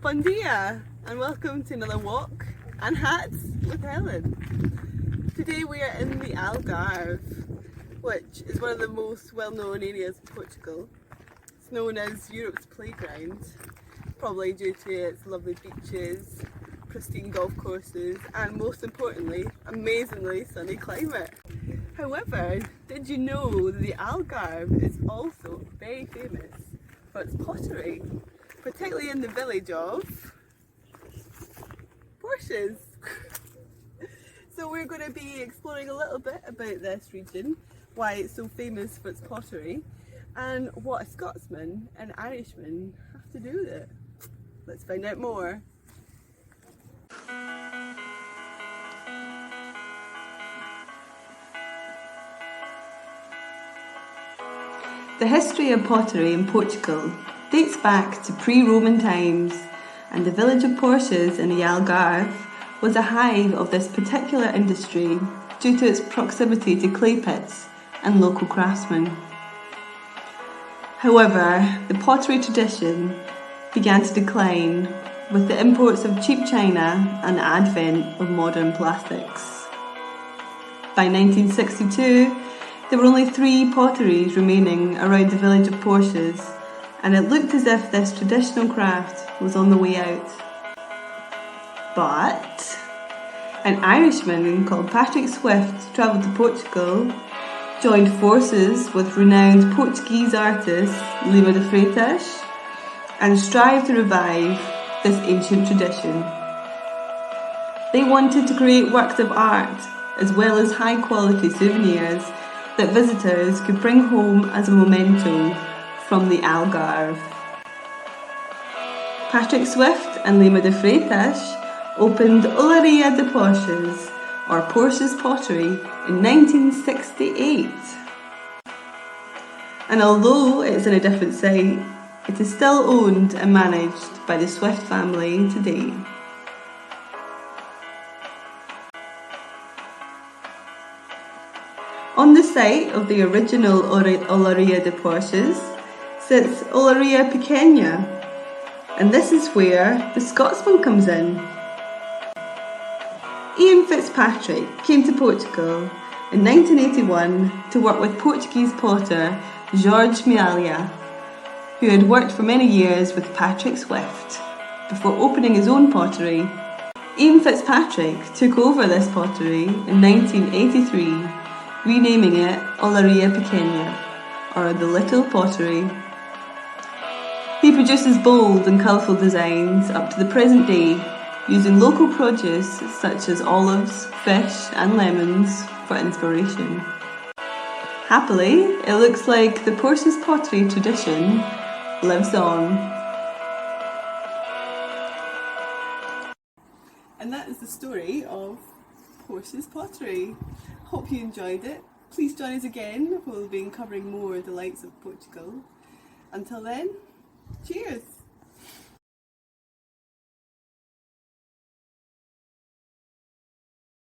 Bon dia and welcome to another walk and hats with Helen. Today we are in the Algarve, which is one of the most well-known areas of Portugal. It's known as Europe's playground, probably due to its lovely beaches, pristine golf courses and most importantly, amazingly sunny climate. However, did you know that the Algarve is also very famous for its pottery, particularly in the village of Porches. So we're going to be exploring a little bit about this region, why it's so famous for its pottery, and what a Scotsman and Irishman have to do with it. Let's find out more. The history of pottery in Portugal dates back to pre-Roman times, and the village of Porches in the Algarve was a hive of this particular industry due to its proximity to clay pits and local craftsmen. However, the pottery tradition began to decline with the imports of cheap china and the advent of modern plastics. By 1962, there were only 3 potteries remaining around the village of Porches, and it looked as if this traditional craft was on the way out. But an Irishman called Patrick Swift travelled to Portugal, joined forces with renowned Portuguese artist Lima de Freitas, and strived to revive this ancient tradition. They wanted to create works of art as well as high quality souvenirs that visitors could bring home as a memento from the Algarve. Patrick Swift and Lima de Freitas opened Olaria de Porches, or Porches Pottery, in 1968. And although it's in a different site, it is still owned and managed by the Swift family today. On the site of the original Olaria de Porches sits Olaria Pequena, and this is where the Scotsman comes in. Ian Fitzpatrick came to Portugal in 1981 to work with Portuguese potter Jorge Mealia, who had worked for many years with Patrick Swift before opening his own pottery. Ian Fitzpatrick took over this pottery in 1983, renaming it Olaria Pequena, or the Little Pottery. He produces bold and colourful designs up to the present day, using local produce such as olives, fish and lemons for inspiration. Happily, it looks like the Porches pottery tradition lives on. And that is the story of Porches pottery. Hope you enjoyed it. Please join us again. We'll be covering more of the lights of Portugal. Until then, cheers!